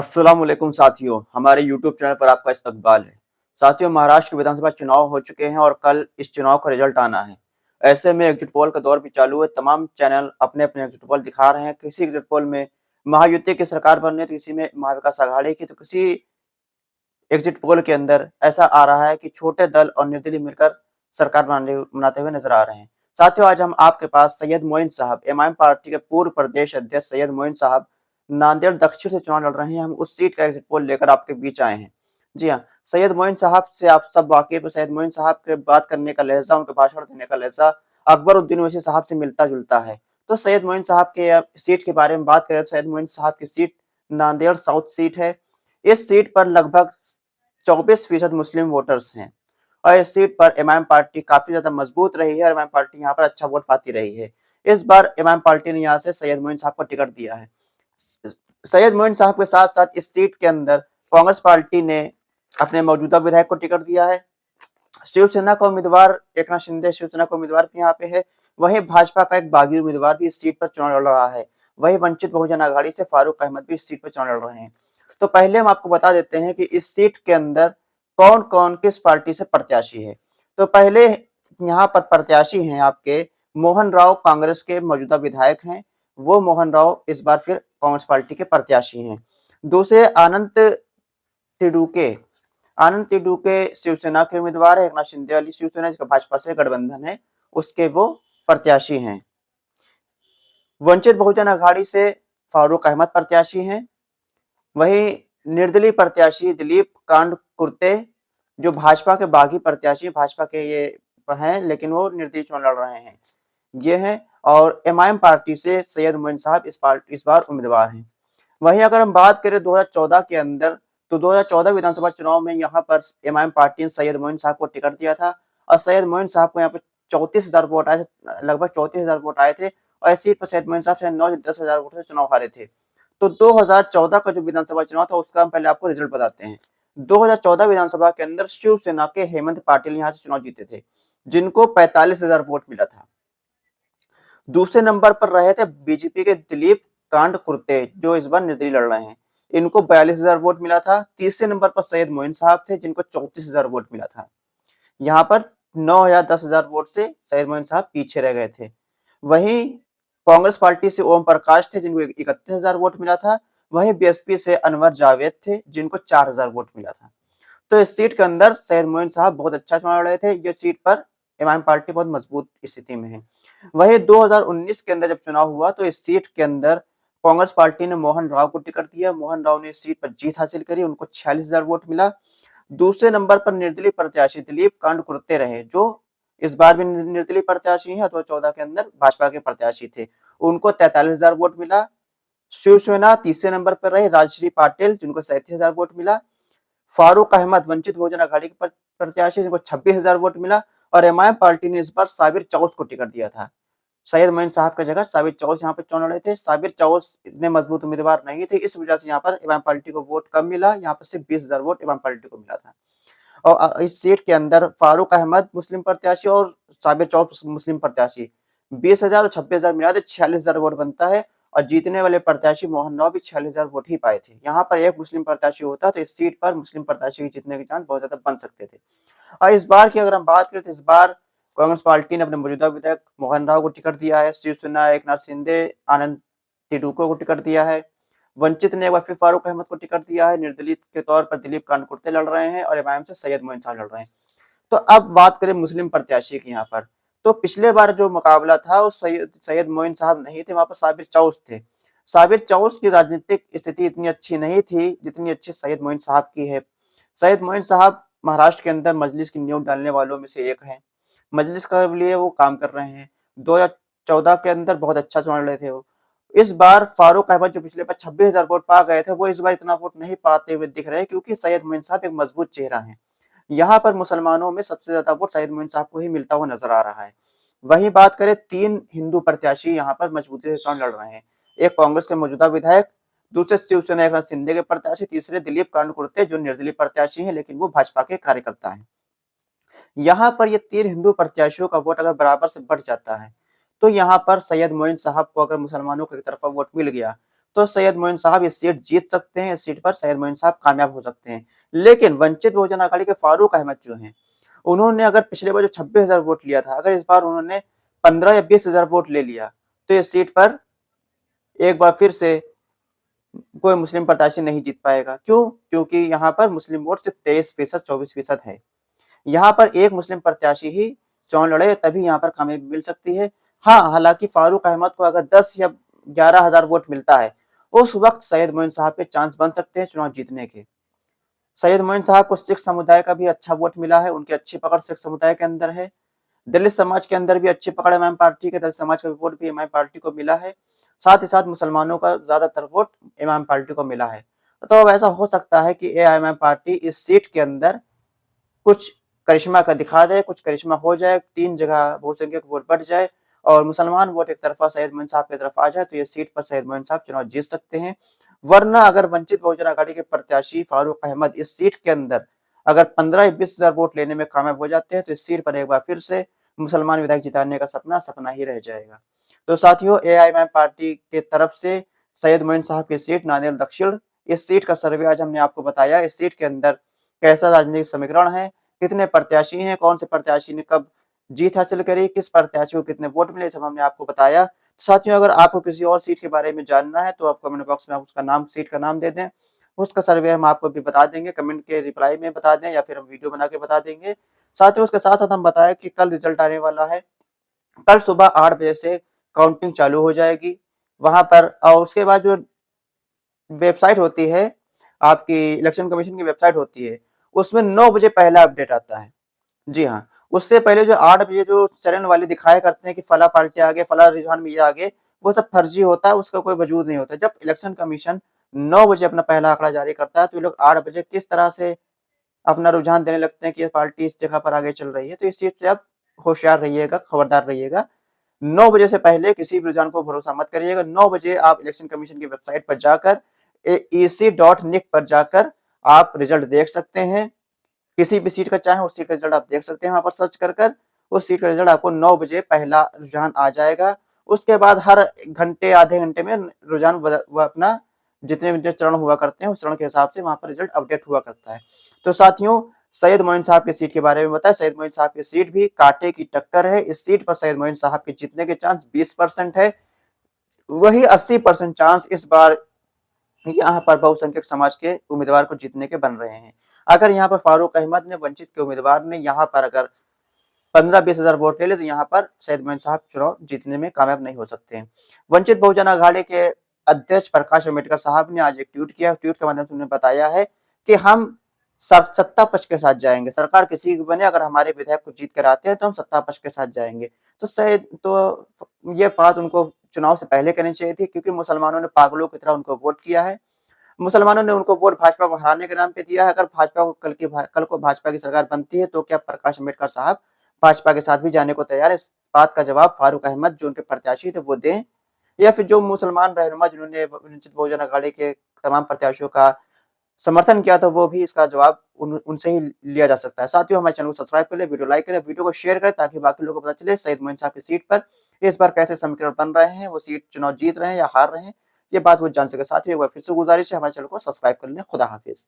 अस्सलामुअलैकुम साथियों, हमारे यूट्यूब चैनल पर आपका इस्तकबाल है। साथियों, महाराष्ट्र विधानसभा चुनाव हो चुके हैं और कल इस चुनाव का रिजल्ट आना है। ऐसे में एग्जिट पोल का दौर भी चालू है। तमाम चैनल अपने-अपने एग्जिट पोल दिखा रहे हैं। किसी एग्जिट पोल में महायुति की सरकार बनने तो किसी में महाविकास आघाड़ी की, तो किसी एग्जिट पोल के अंदर ऐसा आ रहा है कि छोटे दल और निर्दलीय मिलकर सरकार बनाते हुए नजर आ रहे हैं। साथियों, आज हम आपके पास सैयद मोइन साहब, एमआईएम पार्टी के पूर्व प्रदेश अध्यक्ष सैयद मोइन साहब नांदेड़ दक्षिण से चुनाव लड़ रहे हैं। हम उस सीट का एग्जिट पोल लेकर आपके बीच आए हैं। जी हाँ, सैयद मोइन साहब से आप सब वाकिफ हैं। सैयद मोइन साहब के बात करने का लहजा, उनके भाषण देने का लहजा अकबरुद्दीन ओवैसी साहब से मिलता जुलता है। तो सैयद मोइन साहब के सीट के बारे में बात करें तो सैयद मोइन साहब की सीट नांदेड़ साउथ सीट है। इस सीट पर लगभग 24% मुस्लिम वोटर्स हैं और इस सीट पर एमआईएम पार्टी काफी ज्यादा मजबूत रही है और एमआईएम पार्टी यहाँ पर अच्छा वोट पाती रही है। इस बार एमआईएम पार्टी ने यहाँ से सैयद मोइन साहब को टिकट दिया है। सैयद मोइन साहब के साथ साथ इस सीट के अंदर कांग्रेस पार्टी ने अपने मौजूदा विधायक को टिकट दिया है। शिवसेना का उम्मीदवार एकनाथ शिंदे शिवसेना का उम्मीदवार भी यहाँ पे है। वहीं भाजपा का एक बागी उम्मीदवार भी इस सीट पर चुनाव लड़ रहा है। वहीं वंचित बहुजन आघाड़ी से फारूक अहमद भी इस सीट पर चुनाव लड़ रहे हैं। तो पहले हम आपको बता देते हैं कि इस सीट के अंदर कौन कौन किस पार्टी से प्रत्याशी है। तो पहले यहाँ पर प्रत्याशी हैं आपके मोहन राव, कांग्रेस के मौजूदा विधायक हैं। वो मोहन राव इस बार फिर कांग्रेस पार्टी के प्रत्याशी हैं। दूसरे तिडुके आनंद तिडुके शिवसेना के उम्मीदवार है। एकनाथ शिंदे वाली शिवसेना जिसका भाजपा से गठबंधन है, उसके वो प्रत्याशी हैं। वंचित बहुजन आघाड़ी से फारूक अहमद प्रत्याशी हैं। वहीं निर्दलीय प्रत्याशी दिलीप कांड कुर्ते जो भाजपा के बागी प्रत्याशी, भाजपा के ये हैं लेकिन वो निर्दलीय चुनाव लड़ रहे हैं, ये हैं। और एमआईएम पार्टी से सैयद मोइन साहब इस बार उम्मीदवार हैं। वहीं अगर हम बात करें 2014 के अंदर, तो 2014 विधानसभा चुनाव में यहाँ पर एमआईएम पार्टी ने सैयद मोइन साहब को टिकट दिया था और सैयद मोइन साहब को यहाँ पर 34,000 वोट आए थे, लगभग 34,000 वोट आए थे और इस सीट पर सैयद मोइन साहब शायद 9 से 10,000 वोट से चुनाव हारे थे। तो 2014 का जो विधानसभा चुनाव था उसका हम पहले आपको रिजल्ट बताते हैं। 2014 विधानसभा के अंदर शिवसेना के हेमंत पाटिल यहाँ से चुनाव जीते थे, जिनको 45,000 वोट मिला था। दूसरे नंबर पर रहे थे बीजेपी के दिलीप कांड कुर्ते जो इस बार निर्दलीय लड़ रहे हैं, इनको 42,000 वोट मिला था। तीसरे नंबर पर सैयद मोइन साहब थे जिनको 34,000 वोट मिला था। यहाँ पर 9,000 10,000 वोट से सैयद मोइन साहब पीछे रह गए थे। वहीं कांग्रेस पार्टी से ओम प्रकाश थे जिनको 31,000 वोट मिला था। वहीं बीएसपी से अनवर जावेद थे जिनको 4,000 वोट मिला था। तो इस सीट के अंदर सैयद मोइन साहब बहुत अच्छा चुनाव लड़ रहे थे। ये सीट पर एमआईएम पार्टी बहुत मजबूत स्थिति में है। वहीं 2019 के अंदर जब चुनाव हुआ तो इस सीट के अंदर कांग्रेस पार्टी ने मोहन राव को टिकट दिया। मोहन राव ने इस सीट पर जीत हासिल करी, उनको 46,000 वोट मिला। दूसरे नंबर पर निर्दलीय प्रत्याशी दिलीप कांड कुर्ते रहे जो इस बार भी निर्दलीय प्रत्याशी हैं। 2014 के अंदर भाजपा के प्रत्याशी थे, उनको 43,000 वोट मिला। शिवसेना तीसरे नंबर पर रहे राजश्री पाटिल जिनको 37,000 वोट मिला। फारूक अहमद वंचित बहुजन आघाड़ी के प्रत्याशी जिनको 26,000 वोट मिला। और एमआईएम पार्टी ने इस बार साबिर चौस को टिकट दिया था। सैयद मोइन साहब की जगह साबिर चौस यहाँ पर चुनाव लड़े थे। साबिर चौस इतने मजबूत उम्मीदवार नहीं थे, इस वजह से यहाँ पर एमआईएम पार्टी को वोट कम मिला। यहाँ पर सिर्फ 20,000 वोट एमआईएम पार्टी को मिला था। और इस सीट के अंदर फारूक अहमद मुस्लिम प्रत्याशी और साबिर चौस मुस्लिम प्रत्याशी 20,000 और 26,000 मिला तो 46,000 वोट बनता है। और जीतने वाले प्रत्याशी मोहन राव भी 46,000 वोट ही पाए थे। यहाँ पर एक मुस्लिम प्रत्याशी होता तो इस सीट पर मुस्लिम प्रत्याशी के जीतने के चांस बहुत ज्यादा बन सकते थे। और इस बार की अगर हम बात करें तो इस बार कांग्रेस पार्टी ने अपने मौजूदा विधायक मोहन राव को टिकट दिया है। शिवसेना एकनाथ शिंदे आनंद तिडुको को टिकट दिया है। वंचित ने एक बार फिर फारूक अहमद को टिकट दिया है। निर्दलीय के तौर पर दिलीप कांड लड़ रहे हैं और एमआईएम से सैयद मोइन साहब लड़ रहे हैं। तो अब बात करें मुस्लिम प्रत्याशी की यहाँ पर, तो पिछले बार जो मुकाबला था वो सैयद मोइन साहब नहीं थे, वहां पर साबिर चौस थे। साबिर चौस की राजनीतिक स्थिति इतनी अच्छी नहीं थी जितनी अच्छी सैयद मोइन साहब की है। सैयद मोइन साहब महाराष्ट्र के अंदर मजलिस की नींव डालने वालों में से एक हैं। मजलिस के लिए वो काम कर रहे हैं। 2014 के अंदर बहुत अच्छा चुनाव लड़े थे वो। इस बार फारूक अहमद जो पिछले बार 26,000 वोट पा गए थे, वो इस बार इतना वोट नहीं पाते हुए दिख रहे क्योंकि सैयद मोइन साहब एक मजबूत चेहरा है। यहाँ पर मुसलमानों में सबसे ज्यादा वोट सैयद मोइन साहब को ही मिलता हुआ नजर आ रहा है। वहीं बात करें, 3 हिंदू प्रत्याशी यहाँ पर मजबूती से चुनाव लड़ रहे हैं। एक कांग्रेस के मौजूदा विधायक, दूसरे शिवसेना एकनाथ शिंदे के प्रत्याशी, तीसरे दिलीप कांड जो निर्दलीय प्रत्याशी हैं लेकिन वो भाजपा के कार्यकर्ता हैं। यहाँ पर ये 3 हिंदू प्रत्याशियों का वोट अगर बराबर से बढ़ जाता है तो यहाँ पर सैयद मोइन साहब को अगर मुसलमानों की तरफ वोट मिल गया तो सैयद मोइन साहब इस सीट जीत सकते हैं, इस सीट पर सैयद मोइन साहब कामयाब हो सकते हैं। लेकिन वंचित बहुजन अघाड़ी के फारूक अहमद जो हैं, उन्होंने अगर पिछले बार जो 26,000 वोट लिया था, अगर इस बार उन्होंने 15 या 20,000 वोट ले लिया, तो इस सीट पर एक बार फिर से कोई मुस्लिम प्रत्याशी नहीं जीत पाएगा। क्यों? क्योंकि यहाँ पर मुस्लिम वोट सिर्फ 23%, 24% है। यहाँ पर एक मुस्लिम प्रत्याशी ही चुनाव लड़े तभी यहाँ पर कामयाबी मिल सकती है। हाँ, हालांकि फारूक अहमद को अगर 10 या 11,000 वोट मिलता है, उस वक्त सैयद मोइन साहब के चांस बन सकते हैं चुनाव जीतने के। सैयद मोइन साहब को सिख समुदाय का भी अच्छा वोट मिला है, उनकी अच्छी पकड़ सिख समुदाय के अंदर है। दलित समाज के अंदर भी अच्छी पकड़ इमाम पार्टी के, दलित समाज का वोट भी इमाम पार्टी को मिला है। साथ ही साथ मुसलमानों का ज्यादातर वोट इमाम पार्टी को मिला है। तो अब ऐसा हो सकता है कि इमाम पार्टी इस सीट के अंदर कुछ करिश्मा का दिखा दे, कुछ करिश्मा हो जाए, 3 जगह बहुसंख्यक वोट बढ़ जाए और मुसलमान वोट एक तरफा सैयद मोइन साहब की तरफ आ जाए, तो ये सीट पर सैयद मोइन साहब चुनाव जीत सकते हैं। वरना अगर वंचित बहुजन अघाड़ी के प्रत्याशी फारूक अहमद इस सीट के अंदर अगर 15 या 20,000 वोट लेने में कामयाब हो जाते हैं, तो इस सीट पर एक बार फिर से मुसलमान विधायक जिताने का सपना सपना ही रह जाएगा। तो साथियों, एआईएमआईएम पार्टी के तरफ से सैयद मोइन साहब की सीट नांदेड़ दक्षिण, इस सीट का सर्वे आज हमने आपको बताया। इस सीट के अंदर कैसा राजनीतिक समीकरण है, कितने प्रत्याशी हैं, कौन से प्रत्याशी ने कब जीत हासिल करी, किस प्रत्याशी को कितने वोट मिले, सब हमने आपको बताया। तो साथियों, अगर आपको किसी और सीट के बारे में जानना है तो आप कमेंट बॉक्स में आप उसका नाम, सीट का नाम दे दें, उसका सर्वे हम आपको भी बता देंगे, कमेंट के रिप्लाई में बता दें या फिर हम वीडियो बना के बता देंगे। साथियों, उसके साथ साथ हम बताएं कि कल रिजल्ट आने वाला है। कल सुबह 8 बजे से काउंटिंग चालू हो जाएगी वहां पर, और उसके बाद जो वेबसाइट होती है, आपकी इलेक्शन कमीशन की वेबसाइट होती है, उसमें 9 बजे पहला अपडेट आता है। जी हाँ, उससे पहले जो 8 बजे जो चैनल वाले दिखाया करते हैं कि फला पार्टी आगे, फला रुझान में ये आगे, वो सब फर्जी होता है, उसका कोई वजूद नहीं होता। जब इलेक्शन कमीशन 9 बजे अपना पहला आंकड़ा जारी करता है, तो ये लोग 8 बजे किस तरह से अपना रुझान देने लगते हैं कि ये पार्टी इस जगह पर आगे चल रही है। तो इस चीज से आप होशियार रहिएगा, खबरदार रहिएगा। 9 बजे से पहले किसी भी रुझान को भरोसा मत करिएगा। 9 बजे आप इलेक्शन कमीशन की वेबसाइट पर जाकर ec.nic पर जाकर आप रिजल्ट देख सकते हैं। किसी भी सीट का चाहे उस सीट का रिजल्ट आप देख सकते हैं वहां पर सर्च कर कर। उस सीट का रिजल्ट आपको 9 बजे पहला रुझान आ जाएगा। उसके बाद हर घंटे, आधे घंटे में रुझान वो अपना जितने भी चरण हुआ करते हैं उस चरण के हिसाब से वहां पर रिजल्ट अपडेट हुआ करता है। तो साथियों, सैयद मोइन साहब की सीट के बारे में बताया। सैयद मोइन साहब की सीट भी कांटे की टक्कर है। इस सीट पर सैयद मोइन साहब के जीतने के चांस 20% है। वही 80% चांस इस बार यहाँ पर बहुसंख्यक समाज के उम्मीदवार को जीतने के बन रहे हैं। अगर यहाँ पर फारूक अहमद ने, वंचित के उम्मीदवार ने यहाँ पर अगर 15-20,000 वोट ले ले, तो यहाँ पर सैयद मोइन साहब चुनाव जीतने में कामयाब नहीं हो सकते हैं। वंचित बहुजन अघाड़ी के अध्यक्ष प्रकाश अम्बेडकर साहब ने आज एक ट्वीट किया। ट्वीट के माध्यम से उन्होंने बताया है कि हम सत्ता पक्ष के साथ जाएंगे, सरकार किसी की बने, अगर हमारे विधायक को जीत कर आते हैं तो हम सत्ता पक्ष के साथ जाएंगे। तो ये बात उनको चुनाव से पहले करनी चाहिए थी, क्योंकि मुसलमानों ने पागलों की तरह उनको वोट किया है। मुसलमानों ने उनको वोट भाजपा को हराने के नाम पे दिया है। अगर भाजपा को कल को भाजपा की सरकार बनती है, तो क्या प्रकाश अम्बेडकर साहब भाजपा के साथ भी जाने को तैयार है? इस बात का जवाब फारूक अहमद, जो उनके प्रत्याशी थे, वो दें, या फिर जो मुसलमान रहनुमा जिन्होंने वंचित बहुजन अघाड़ी के तमाम प्रत्याशियों का समर्थन किया था, वो भी इसका जवाब उनसे ही लिया जा सकता है। साथियों, हमारे चैनल को सब्सक्राइब कर ले, वीडियो लाइक करें, वीडियो को शेयर करें, ताकि बाकी लोगों को पता चले सैयद मोइन साहब की सीट पर इस बार कैसे समीकरण बन रहे हैं, वो सीट चुनाव जीत रहे हैं या हार रहे हैं, ये बात वो जान सके। साथियों, एक बार फिर से गुजारिश है, हमारे चैनल को सब्सक्राइब कर लें। खुदा हाफिज।